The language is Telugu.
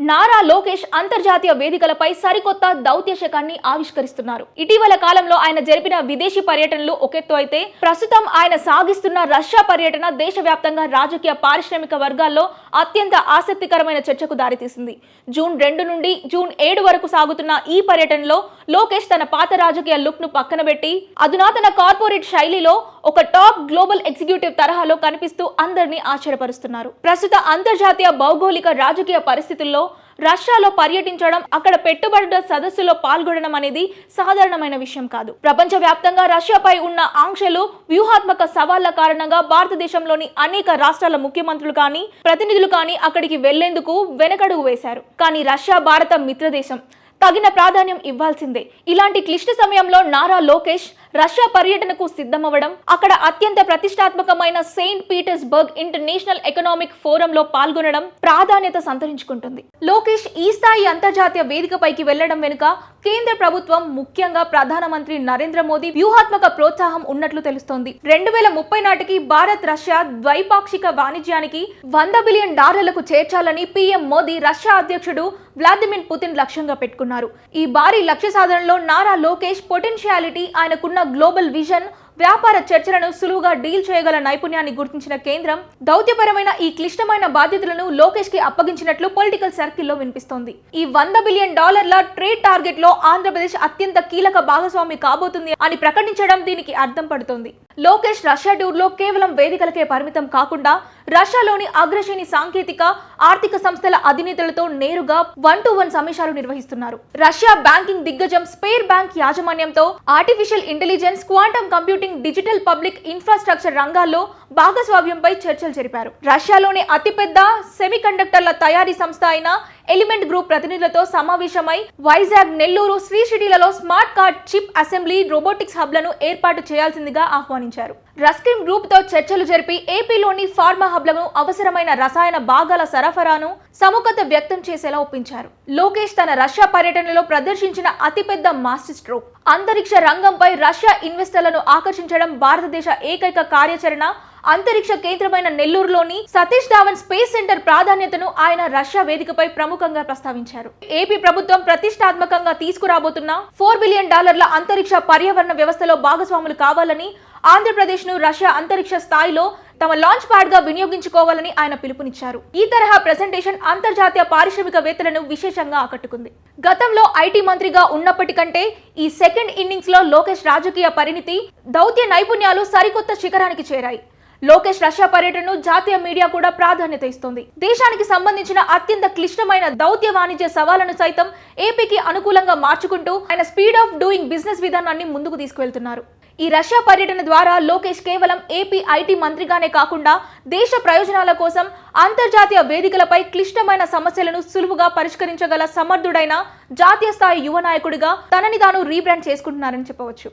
నారా లోకేష్ అంతర్జాతీయ వేదికలపై సరికొత్త దౌత్య శకాన్ని ఆవిష్కరిస్తున్నారు. ఇటీవల కాలంలో ఆయన జరిపిన విదేశీ పర్యటనలు ఒకెత్తు అయితే ప్రస్తుతం ఆయన సాగిస్తున్న రష్యా పర్యటన దేశవ్యాప్తంగా రాజకీయ పారిశ్రామిక వర్గాల్లో అత్యంత ఆసక్తికరమైన చర్చకు దారితీసింది. జూన్ 2 నుండి జూన్ 7 వరకు సాగుతున్న ఈ పర్యటనలో లోకేష్ తన పాత రాజకీయ లుక్ ను పక్కన పెట్టి అధునాతన కార్పొరేట్ శైలిలో ఒక టాప్ గ్లోబల్ ఎగ్జిక్యూటివ్ తరహాలో కనిపిస్తూ అందరినీ ఆశ్చర్యపరుస్తున్నారు. ప్రస్తుత అంతర్జాతీయ భౌగోళిక రాజకీయ పరిస్థితుల్లో రష్యాలో పర్యటించడం, అక్కడ పెట్టుబడుల సదస్సులో పాల్గొనడం అనేది సాధారణమైన విషయం కాదు. ప్రపంచవ్యాప్తంగా రష్యాపై ఉన్న ఆంక్షలు, వ్యూహాత్మక సవాళ్ల కారణంగా భారతదేశంలోని అనేక రాష్ట్రాల ముఖ్యమంత్రులు కానీ ప్రతినిధులు కానీ అక్కడికి వెళ్లేందుకు వెనకడుగు వేశారు. కానీ రష్యా భారత మిత్రదేశం, తగిన ప్రాధాన్యం ఇవ్వాల్సిందే. ఇలాంటి క్లిష్ట సమయంలో నారా లోకేష్ రష్యా పర్యటనకు సిద్ధమవ్వడం, అక్కడ అత్యంత ప్రతిష్టాత్మకమైన సెయింట్ పీటర్స్బర్గ్ ఇంటర్నేషనల్ ఎకనామిక్ ఫోరంలో పాల్గొనడం ప్రాధాన్యత సంతరించుకుంటుంది. లోకేష్ ఈ స్థాయి అంతర్జాతీయ వేదికపైకి వెళ్లడం వెనుక కేంద్ర ప్రభుత్వం, ముఖ్యంగా ప్రధానమంత్రి నరేంద్ర మోదీ వ్యూహాత్మక ప్రోత్సాహం ఉన్నట్లు తెలుస్తోంది. 2030 నాటికి భారత్ రష్యా ద్వైపాక్షిక వాణిజ్యానికి $100 బిలియన్ చేర్చాలని పీఎం మోదీ రష్యా అధ్యక్షుడు వ్లాదిమిర్ పుతిన్ లక్ష్యంగా పెట్టుకున్నారు. ఈ భారీ లక్ష్య సాధనలో నారా లోకేష్ పొటెన్షియాలిటీ, ఆయనకున్న గ్లోబల్ విజన్, వ్యాపార చర్చలను సులువుగా డీల్ చేయగల నైపుణ్యాన్ని గుర్తించిన కేంద్రం దౌత్యపరమైన ఈ క్లిష్టమైన బాధ్యతలను లోకేష్ కి అప్పగించినట్లు పొలిటికల్ సర్కిల్లో వినిపిస్తోంది. ఈ $100 బిలియన్ ట్రేడ్ టార్గెట్ లో ఆంధ్రప్రదేశ్ అత్యంత కీలక భాగస్వామి కాబోతుంది అని ప్రకటించడం దీనికి అర్థం పడుతోంది. లోకేష్ రష్యా టూర్ లో కేవలం వేదికలకే పరిమితం కాకుండా రష్యాలోని అగ్రశ్రేణి సాంకేతిక, ఆర్థిక సంస్థల అధినేతలతో నేరుగా 1-to-1 సమీక్షలు నిర్వహిస్తున్నారు. రష్యా బ్యాంకింగ్ దిగ్గజం స్పేర్ బ్యాంక్ యాజమాన్యంతో artificial intelligence, quantum computing, digital public infrastructure రంగాల్లో భాగస్వామ్యంపై చర్చలు జరిపారు. రష్యాలోని అతిపెద్ద సెమీకండక్టర్ల తయారీ సంస్థ అయిన ఎలిమెంట్ గ్రూప్ ప్రతినిధులతో సమావేశమై వైజాగ్, నెల్లూరు, శ్రీశైలంలో smart card chip assembly, robotics హబ్లను ఏర్పాటు చేయాల్సిందిగా ఆహ్వానించారు. రస్కిన్ గ్రూప్ తో చర్చలు జరిపి ఏపీలోని ఫార్మా హబ్లను, అవసరమైన రసాయన భాగాల సరఫరాను సముఖత వ్యక్తం చేసేలా ఒప్పించారు. లోకేష్ తన రష్యా పర్యటనలో ప్రదర్శించిన అతిపెద్ద మాస్టర్ స్ట్రోక్ అంతరిక్ష రంగంపై రష్యా ఇన్వెస్టర్లను ఆకర్షించడం. భారతదేశ ఏకైక కార్యాచరణ అంతరిక్ష కేంద్రమైన నెల్లూరులోని సతీష్ ధావన్ స్పేస్ సెంటర్ ప్రాధాన్యతను ఆయన రష్యా వేదికపై ప్రముఖంగా ప్రస్తావించారు. ఏపీ ప్రభుత్వం ప్రతిష్టాత్మకంగా తీసుకురాబోతున్న $4 బిలియన్ అంతరిక్ష పర్యావరణ వ్యవస్థలో భాగస్వాములు కావాలని, ఆంధ్రప్రదేశ్ ను రష్యా అంతరిక్ష స్థాయిలో తమ లాంచ్ ప్యాడ్ గా వినియోగించుకోవాలని ఆయన పిలుపునిచ్చారు. ఈ తరహా ప్రెజెంటేషన్ అంతర్జాతీయ పారిశ్రామికవేత్తలను విశేషంగా ఆకట్టుకుంది. గతంలో ఐటీ మంత్రిగా ఉన్నప్పటికంటే ఈ సెకండ్ ఇన్నింగ్స్ లో లోకేష్ రాజకీయ పరిణితి, దౌత్య నైపుణ్యాలు సరికొత్త శిఖరానికి చేరాయి. లోకేష్ రష్యా పర్యటనను జాతీయ మీడియా కూడా ప్రాధాన్యత ఇస్తోంది. దేశానికి సంబంధించిన అత్యంత క్లిష్టమైన దౌత్య వాణిజ్య సవాళ్లను సైతం ఏపీకి అనుకూలంగా మార్చుకుంటూ ఆయన స్పీడ్ ఆఫ్ డూయింగ్ బిజినెస్ విధానాన్ని ముందుకు తీసుకువెళ్తున్నారు. ఈ రష్యా పర్యటన ద్వారా లోకేష్ కేవలం ఏపీ ఐటీ మంత్రిగానే కాకుండా దేశ ప్రయోజనాల కోసం అంతర్జాతీయ వేదికలపై క్లిష్టమైన సమస్యలను సులువుగా పరిష్కరించగల సమర్థుడైన జాతీయ స్థాయి యువ నాయకుడిగా తనని తాను రీబ్రాండ్ చేసుకుంటున్నారని చెప్పవచ్చు.